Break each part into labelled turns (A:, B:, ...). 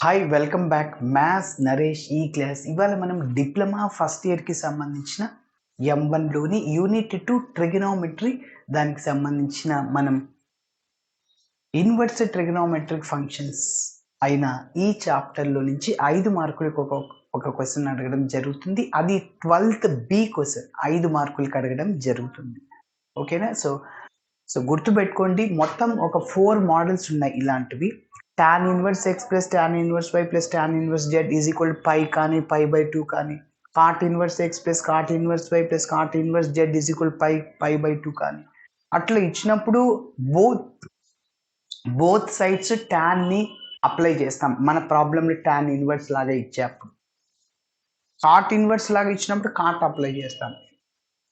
A: Hi welcome back maths Naresh ఈ class. ఇవాళ మనం డిప్లొమా ఫస్ట్ ఇయర్కి సంబంధించిన M1లోని యూనిట్ 2 ట్రిగనోమెట్రీ దానికి సంబంధించిన మనం ఇన్వర్స్ ట్రిగనోమెట్రిక్ ఫంక్షన్స్ అయిన ఈ చాప్టర్లో నుంచి 5 మార్కులకు ఒక క్వశ్చన్ అడగడం జరుగుతుంది. అది 12th B క్వశ్చన్ 5 మార్కులకు అడగడం జరుగుతుంది. ఓకేనా? సో గుర్తుపెట్టుకోండి, మొత్తం ఒక 4 మోడల్స్ ఉన్నాయి ఇలాంటివి. tan inverse x plus tan inverse y plus tan inverse z is equal to pi కానీ pi by 2 కానీ cot inverse x plus cot inverse y plus cot inverse z is equal to pi by 2 కానీ అట్లా ఇచ్చినప్పుడు both sides tan ని apply చేస్తాం. మన ప్రాబ్లంలో tan inverse లాగా ఇచ్చేప్పుడు cot ఇన్వర్స్ లాగా ఇచ్చినప్పుడు cot అప్లై చేస్తాం.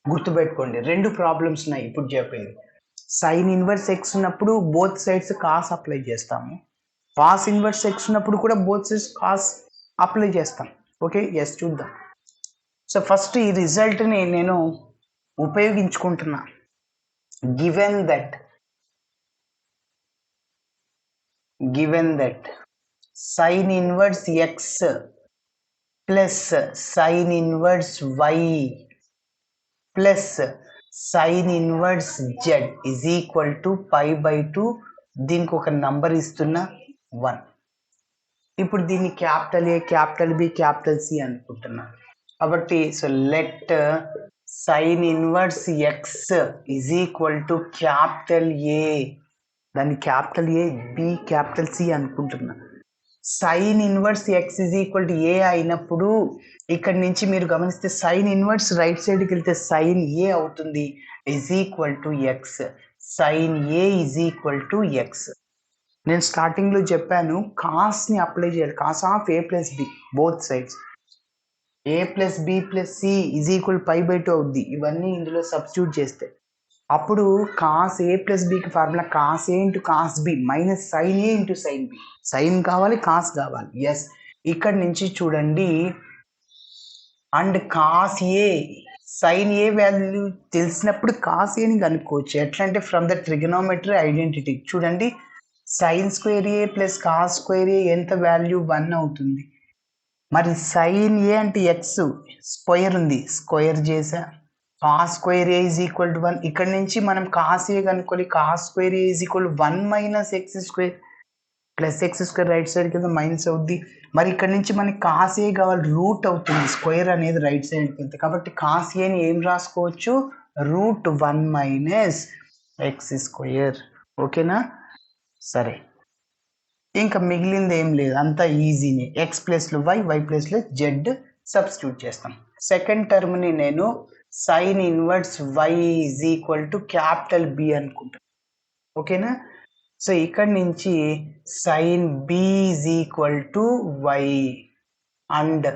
A: గుర్తుపెట్టుకోండి, 2 ప్రాబ్లమ్స్ ఉన్నాయి ఇప్పుడు చెప్పేది. sin ఇన్వర్స్ x ఉన్నప్పుడు బోత్ సైడ్స్ cos అప్లై చేస్తాము. cos ఇన్వర్స్ x ఉన్నప్పుడు కూడా బోత్ సైడ్స్ cos అప్లై చేస్తాం. ఓకే, ఎస్ చూద్దాం. సో ఫస్ట్ ఈ రిజల్ట్ని నేను ఉపయోగించుకుంటున్నా. Given that sin inverse x plus sin inverse y plus sin inverse z is equal to pi by 2. దీనికి ఒక నంబర్ ఇస్తున్నా 1. ఇప్పుడు దీన్ని capital A, capital B, capital C అనుకుంటున్నా. కాబట్టి so let sine inverse x is equal to capital A, దాన్ని capital A B capital C అనుకుంటున్నా. Sine inverse x is equal to A అయినప్పుడు ఇక్కడ నుంచి మీరు గమనిస్తే సైన్ ఇన్వర్స్ రైట్ సైడ్కి వెళ్తే సైన్ ఏ అవుతుంది, is equal to x. Sine A is equal to x. నేను స్టార్టింగ్లో చెప్పాను, కాస్ని అప్లై చేయాలి. Cos of A plus B both sides. A plus B plus C is equal pi by 2 అవుద్ది. ఇవన్నీ ఇందులో సబ్స్టిట్యూట్ చేస్తే అప్పుడు కాస్ ఏ ప్లస్ బికి formula cos A into cos B minus sine A into sine B. Sine కావాలి, cos కావాలి. Yes, ఇక్కడ నుంచి చూడండి. And cos A sign A value తెలిసినప్పుడు కాస్ ఏని కనుక్కోవచ్చు. ఎట్లా అంటే ఫ్రమ్ ద ట్రిగనోమెట్రీ ఐడెంటిటీ. చూడండి, సైన్ స్క్వేర్ ఏ ప్లస్ కాస్ స్క్వేర్ ఏ ఎంత వాల్యూ 1 అవుతుంది. మరి సైన్ ఏ అంటే ఎక్స్ స్క్వేర్ ఉంది, స్క్వేర్ చేసా. Cos square A is equal to 1. ఇక్కడ నుంచి మనం కాస్ ఏ కనుక్కోవాలి. Cos square A is equal to 1 minus x square plus x square right side కింద మైనస్ అవుద్ది. మరి ఇక్కడ నుంచి మనకి కాస్ ఏ కావాలి, రూట్ అవుతుంది. స్క్వేర్ అనేది రైట్ సైడ్కి వెళ్తుంది కాబట్టి కాస్ ఏని ఏం రాసుకోవచ్చు, రూట్ 1 మైనస్ ఎక్స్ స్క్వేర్. ఓకేనా? సరే, ఇంకా మిగిలింది ఏం లేదు, అంతా ఈజీనే. ఎక్స్ ప్లస్లో వై ప్లస్లో జెడ్ సబ్స్టిట్యూట్ చేస్తాం. సెకండ్ టర్మ్ని నేను sine inverse y is equal to capital B అనుకుంటాను. ఓకేనా? సో ఇక్కడ నుంచి sine B is equal to y and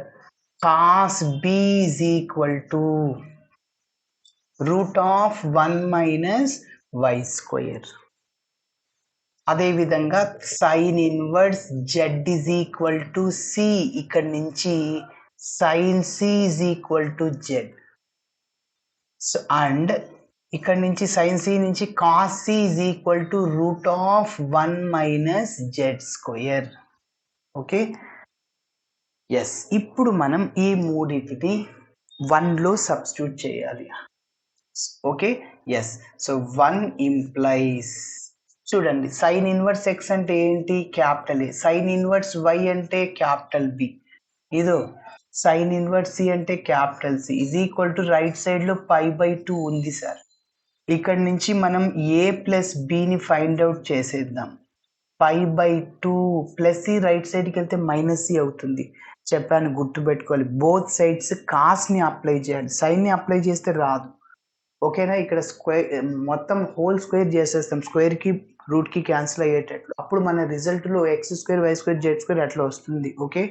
A: cos B is equal to root of 1 minus y square. అదేవిధంగా sine inverse z is equal to C. ఇక్కడ నుంచి sine C is equal to z. So and ఇక్కడ నుంచి sine C నుంచి cos C is equal to root of 1 minus z square. Okay, yes. ఇప్పుడు మనం ఈ మూడింటిని 1లో సబ్స్టిట్యూట్ చేయాలి. Okay, yes. సో 1 ఇంప్లైస్, చూడండి, సైన్ ఇన్వర్స్ ఎక్స్ అంటే ఏంటి, capital A. Sine inverse y అంటే క్యాపిటల్ బి. ఇదో సైన్ ఇన్వర్స్ సి అంటే capital C is equal to right సైడ్లో పై బై 2 ఉంది సార్. ఇక్కడ నుంచి మనం ఏ ప్లస్ బిని ఫైండ్ అవుట్ చేసేద్దాం. Pi by 2 plus C right సైడ్కి వెళ్తే మైనస్ సి అవుతుంది. చెప్పాను, గుర్తుపెట్టుకోవాలి. బోత్ సైడ్స్ కాస్ని అప్లై చేయాలి. సైన్ని అప్లై చేస్తే రాదు. ఓకేనా? ఇక్కడ స్క్వేర్ మొత్తం హోల్ స్క్వేర్ చేసేస్తాం, స్క్వేర్కి రూట్కి క్యాన్సిల్ అయ్యేటట్లు. అప్పుడు మన రిజల్ట్లో x square y square z square అట్లా వస్తుంది. Okay,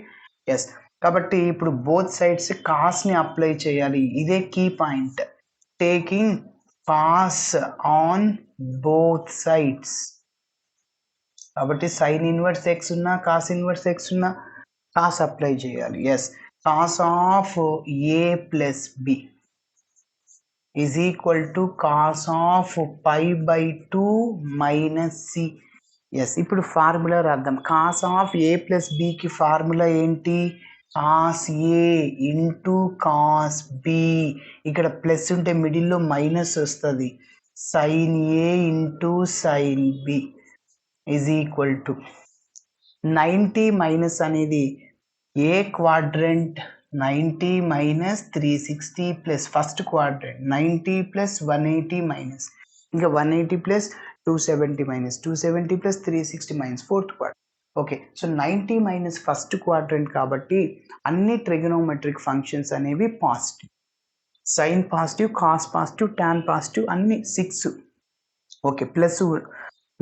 A: yes. కాబట్టి ఇప్పుడు బోత్ సైడ్స్ కాస్ని అప్లై చేయాలి. ఇదే key point. Taking cos on both sides. కాబట్టి సైన్ ఇన్వర్స్ ఎక్స్ ఉన్నా కాస్ ఇన్వర్స్ ఎక్స్ ఉన్నా కాస్ అప్లై చేయాలి. Yes, cos of A plus B is equal to cos of pi by 2 minus c. Yes, ఇప్పుడు formula రాద్దాం. Cos of A plus బికి formula ఏంటి? Cos A into cos B. ఇక్కడ plus ఉంటే మిడిల్లో minus వస్తుంది. Sine A into sine B is equal to 90 minus అనేది ఏ quadrant, 90 minus 360 plus first quadrant 90 plus 180 minus ఇంకా 180 plus 270 minus 270 plus 360 minus fourth quadrant. Okay, so 90 minus first quadrant కాబట్టి అన్ని trigonometric functions అనేవి positive. Sine positive, cos positive, tan positive, అన్ని 6. Okay, plus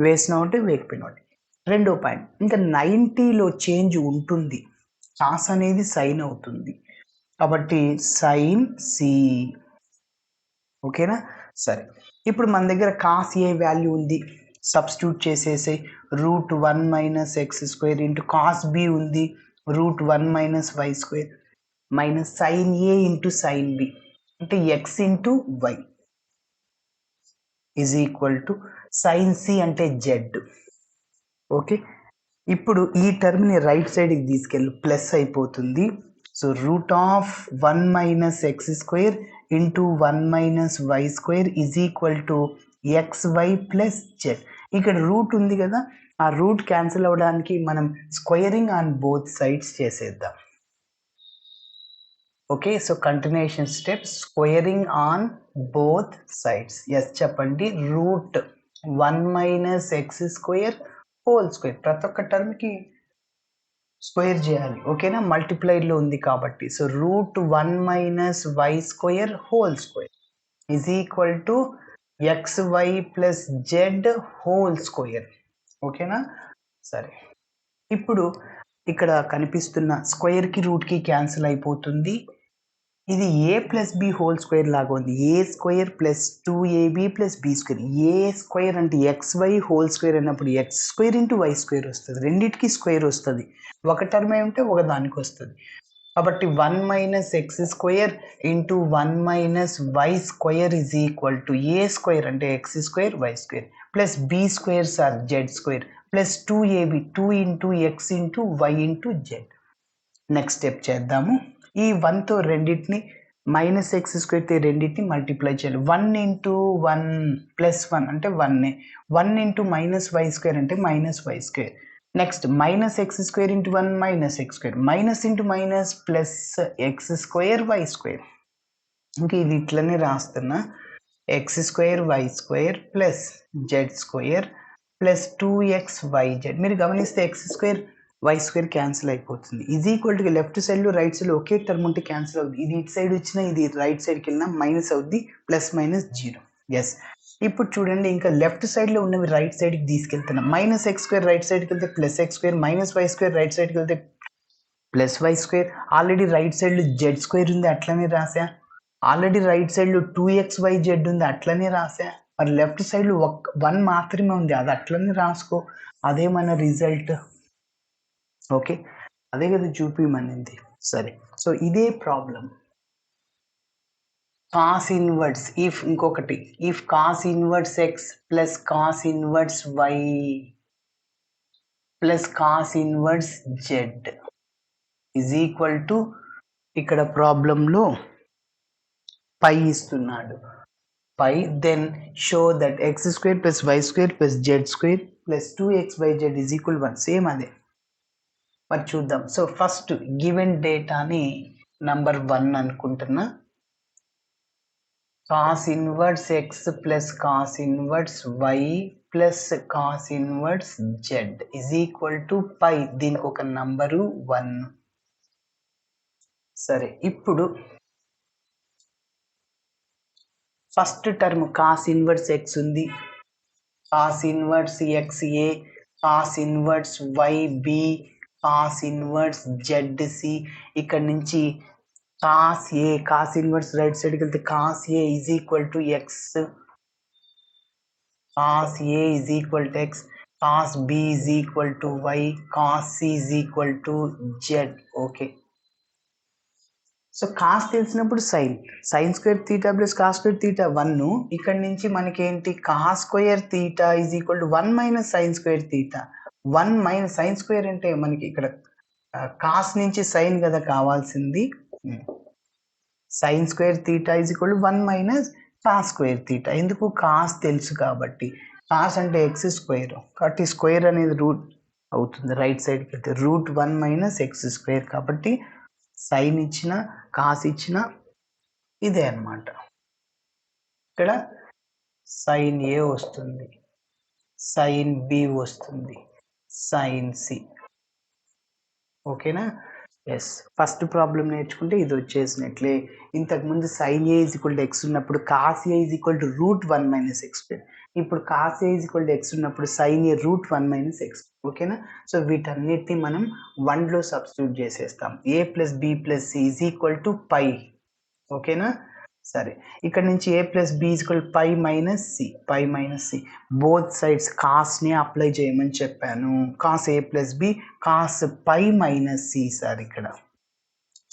A: వేసిన ఒకటి వేయకపోయిన ఒకటి. రెండో పాయింట్, ఇంకా 90లో చేంజ్ ఉంటుంది, కాస్ అనేది సైన్ అవుతుంది కాబట్టి సైన్ సి. ఓకేనా? సరే, ఇప్పుడు మన దగ్గర కాస్ ఏ వాల్యూ ఉంది, సబ్స్టిట్యూట్ చేసేసి √1 minus x square into cos B ఉంది √1 minus y square minus sine A into sine B అంటే x into y is equal to sine C అంటే జెడ్. ఓకే, ఇప్పుడు ఈ టర్మ్ని రైట్ సైడ్కి తీసుకెళ్ళి ప్లస్ అయిపోతుంది. So √1 minus x square into 1 minus y square is equal to x y plus z. ఇక్కడ root ఉంది కదా, ఆ రూట్ క్యాన్సిల్ అవ్వడానికి మనం స్క్వేరింగ్ ఆన్ బోత్ సైడ్స్ చేసేద్దాం. Okay, so continuation step squaring on both sides. Yes చెప్పండి. √1 minus x square whole square, ప్రతి ఒక్క టర్మ్కి స్క్వేర్ చేయాలి. ఓకేనా? మల్టిప్లైడ్లో ఉంది కాబట్టి. So √1 minus y square whole square is equal to x y plus z whole square. ఓకేనా? సరే, ఇప్పుడు ఇక్కడ కనిపిస్తున్న స్క్వేర్కి రూట్కి క్యాన్సిల్ అయిపోతుంది. ఇది A plus B whole square లాగా ఉంది. A square plus 2ab plus B square. A square అంటే ఎక్స్ వై హోల్ స్క్వేర్ అన్నప్పుడు x square into y square వస్తుంది. రెండింటికి స్క్వేర్ వస్తుంది. ఒక టర్మ్ ఏమంటే ఒక దానికి వస్తుంది కాబట్టి 1 minus x square into 1 minus y square is equal to A square అంటే x square y square plus B squares or z square plus 2ab 2 into x into y into z. Next step చేద్దాము. ఈ 1తో రెండింటిని minus x స్క్వేర్తో రెండింటిని multiply చేయాలి. 1 into 1 plus 1 అంటే 1 1 into minus y square అంటే minus y square. Next minus x square into 1 minus x square, minus into minus plus x square y square. ఇంకా ఇది ఇట్లనే రాస్తున్నా, x square y square plus z square plus 2xyz. మీరు గమనిస్తే x square y square cancel అయిపోతుంది. Is equal to left సైడ్లో right సైడ్లో ఒకే టర్మ్ ఉంటే క్యాన్సిల్ అవుతుంది. ఇది ఇటు సైడ్ వచ్చినా ఇది రైట్ సైడ్కి వెళ్ళినా మైనస్ అవుద్ది, ప్లస్ మైనస్ 0. ఎస్, ఇప్పుడు చూడండి, ఇంకా లెఫ్ట్ సైడ్లో ఉన్నవి రైట్ సైడ్కి తీసుకెళ్తున్నాం. మైనస్ ఎక్స్ స్క్వేర్ రైట్ సైడ్కి వెళ్తే plus x square, minus y square right సైడ్కి వెళ్తే plus y square. Already right సైడ్లో జెడ్ స్క్వేర్ ఉంది, అట్లనే రాసా. ఆల్రెడీ రైట్ సైడ్లో 2xyz ఉంది, అట్లనే రాసా. మరి లెఫ్ట్ సైడ్లో 1 మాత్రమే ఉంది, అది అట్లనే రాసుకో. అదే మన రిజల్ట్. ఓకే, అదే కదా చూపిమనింది. సరే, సో ఇదే ప్రాబ్లం. కాస్ ఇన్వర్స్ ఇఫ్ ఇంకొకటి, if cos inverse x plus cos inverse y plus cos inverse z is equal to, ఇక్కడ ప్రాబ్లంలో పై ఇస్తున్నాడు. Pi then show that x square plus y square plus z square plus 2xyz is equal 1. Same అదే, మరి చూద్దాం. So first given డేటాని number 1 అనుకుంటున్నా. Cos inverse x plus cos inverse y plus cos inverse z is equal to పై, దీనికి ఒక number 1. సరే, ఇప్పుడు first term cos inverse x ఉంది, cos inverse x A, cos inverse y B, cos inverse z C. ఇక్కడ నుంచి cos A, cos inverse right సైడ్కి వెళ్తే cos A is equal to x, cos A is equal to x, cos B is equal to y, cos C is equal to z. Okay, so cos తెలిసినప్పుడు sine square theta plus cos square theta 1. ఇక్కడ నుంచి మనకి ఏంటి cos square theta is equal to 1 minus sign square theta. 1 minus sine square అంటే మనకి ఇక్కడ cos నుంచి sign కదా కావాల్సింది. Sign square theta is equal to 1 minus cos square theta. ఎందుకు కాస్ తెలుసు కాబట్టి. కాస్ అంటే ఎక్స్ స్క్వేర్ కాబట్టి స్క్వేర్ అనేది రూట్ అవుతుంది రైట్ సైడ్కి వెళ్తే. √1 మైనస్ ఎక్స్ స్క్వేర్ కాబట్టి సైన్ ఇచ్చిన కాస్ ఇచ్చిన ఇదే అన్నమాట. ఇక్కడ సైన్ ఏ వస్తుంది, సైన్ బి వస్తుంది, సైన్ సి. ఓకేనా? ఎస్, ఫస్ట్ ప్రాబ్లం నేర్చుకుంటే ఇది వచ్చేసినట్లే. ఇంతకుముందు sine A is equal to x ఉన్నప్పుడు cos A is equal to √1 minus x square. ఇప్పుడు cos A is equal to x ఉన్నప్పుడు సైన్ ఏ √1 మైనస్ ఎక్స్. ఓకేనా? సో వీటన్నిటిని మనం 1లో సబ్స్టిట్యూట్ చేసేస్తాం. A plus B plus C is equal to pi. ఓకేనా? సరే, ఇక్కడ నుంచి A plus B is equal pi minus C, pi minus C. Both sides కాస్ని అప్లై చేయమని చెప్పాను. Cos A plus B cos pi minus C. Sir ఇక్కడ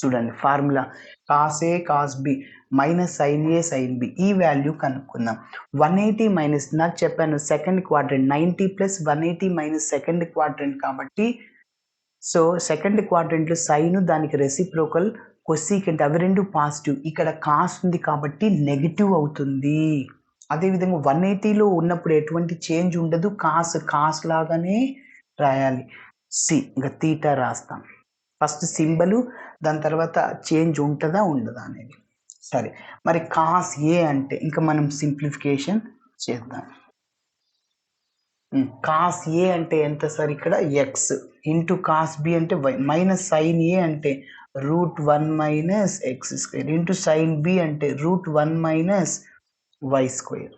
A: చూడండి formula cos A cos B minus sine A sine B. ఈ value కనుక్కుందాం. 180 minus నాకు చెప్పాను second quadrant, 90 plus 180 minus second quadrant కాబట్టి సో సెకండ్ క్వాడ్రంట్లో సైన్ దానికి రెసిప్రోకల్ కొసీకెంట్ అవి రెండు పాజిటివ్. ఇక్కడ కాస్ ఉంది కాబట్టి నెగిటివ్ అవుతుంది. అదేవిధంగా 180లో ఉన్నప్పుడు ఎటువంటి చేంజ్ ఉండదు, కాస్ లాగానే రాయాలి. సి ఇంకా తీటా రాస్తాం. ఫస్ట్ సింబలు దాని తర్వాత చేంజ్ ఉంటుందా ఉండదా అనేది. సరే, మరి కాస్ ఏ అంటే ఇంకా మనం సింప్లిఫికేషన్ చేద్దాం. కాస్ ఏ అంటే ఎంత సార్? ఇక్కడ ఎక్స్ ఇంటూ కాస్ బి అంటే వై మైనస్ సైన్ ఏ అంటే √1 minus x square into sine B అంటే √1 minus y square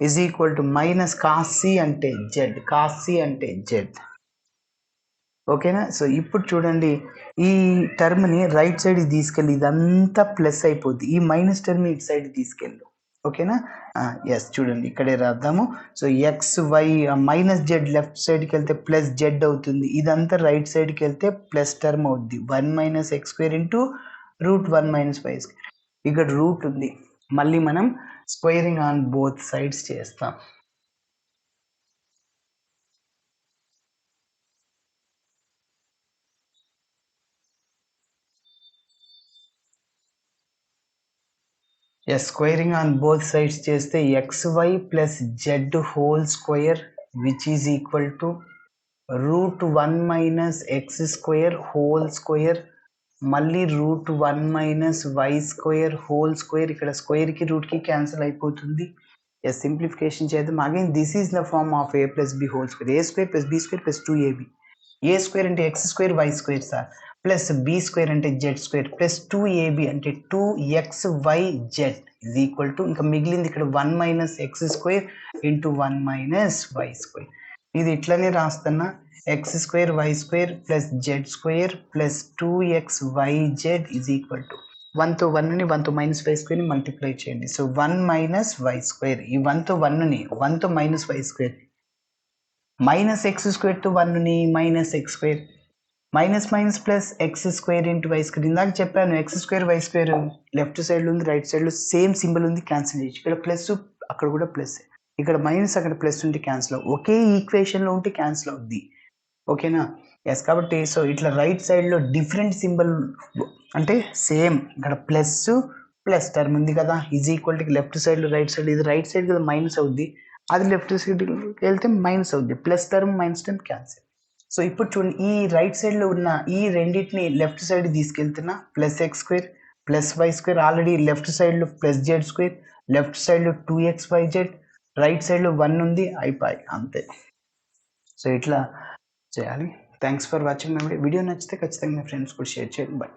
A: is equal to minus cos C అంటే జెడ్, కాస్ సి అంటే జెడ్. ఓకేనా? సో ఇప్పుడు చూడండి ఈ టర్మ్ని రైట్ సైడ్ తీసుకెళ్ళి ఇదంతా ప్లస్ అయిపోద్ది. ఈ మైనస్ టర్మ్ ఇటు సైడ్ తీసుకెళ్ళు. ఓకేనా? ఎస్, చూడండి ఇక్కడే రాద్దాము. So x y minus z left సైడ్కి వెళ్తే ప్లస్ జెడ్ అవుతుంది. ఇదంతా రైట్ సైడ్కి వెళ్తే ప్లస్ టర్మ్ అవుద్ది. 1 minus x square into √1 minus y square. ఇక్కడ రూట్ ఉంది, మళ్ళీ మనం స్క్వేరింగ్ ఆన్ బోత్ సైడ్స్ చేస్తాం. స్క్వేరింగ్ ఆన్ బోత్ సైడ్స్ చేస్తే xy plus z whole square which is equal to √1 minus x square whole square మళ్ళీ √1 minus y square whole square. ఇక్కడ స్క్వేర్కి రూట్కి క్యాన్సిల్ అయిపోతుంది. సింప్లిఫికేషన్ చేద్దాం. Again this is the form of a plus B whole square. a square plus B square plus 2ab. A square అంటే x square y square sir, plus B square అంటే z square plus 2ab అంటే 2xyz is equal to ఇంకా మిగిలింది ఇక్కడ 1 minus x square into 1 minus y square. ఇది ఇట్లనే రాస్తున్నా, x square y square plus z square plus 2xyz is equal to 1తో 1ని 1తో మైనస్ వై స్క్వేర్ని మల్టిప్లై చేయండి. సో 1 మైనస్ వై స్క్వేర్, ఈ 1తో 1ని 1తో minus y square minus x స్క్వేర్తో 1ని minus x square minus minus plus x square into y square. ఇందాక చెప్పాను x square y square left సైడ్లో ఉంది, రైట్ సైడ్లో సేమ్ సింబల్ ఉంది, క్యాన్సిల్ చేయొచ్చు. ఇక్కడ ప్లస్ అక్కడ కూడా ప్లస్, ఇక్కడ మైనస్ అక్కడ ప్లస్ ఉంటే క్యాన్సిల్ ఒకే ఈక్వేషన్లో ఉంటే క్యాన్సిల్ అవుద్ది. ఓకేనా? ఎస్, కాబట్టి సో ఇట్లా రైట్ సైడ్లో డిఫరెంట్ సింబల్ అంటే సేమ్ ఇక్కడ ప్లస్ టర్మ్ ఉంది కదా ఈజ్ ఈక్వల్ టు లెఫ్ట్ సైడ్లో రైట్ సైడ్, ఇది రైట్ సైడ్ కదా మైనస్ అవుద్ది, అది లెఫ్ట్ సైడ్కి వెళ్తే మైనస్ అవుద్ది. Plus term minus term cancel. So ఇప్పుడు చూడండి ఈ రైట్ సైడ్లో ఉన్న ఈ రెండింటిని లెఫ్ట్ సైడ్ తీసుకెళ్తున్నా plus x square plus y square, already left సైడ్లో ప్లస్ జెడ్ స్క్వేర్, లెఫ్ట్ సైడ్లో 2xyz, రైట్ సైడ్లో 1 ఉంది, అయిపోయి అంతే. సో ఇట్లా చేయాలి. Thanks for watching my video. నచ్చితే ఖచ్చితంగా మీ ఫ్రెండ్స్ కూడా షేర్ చేయండి. బాయ్.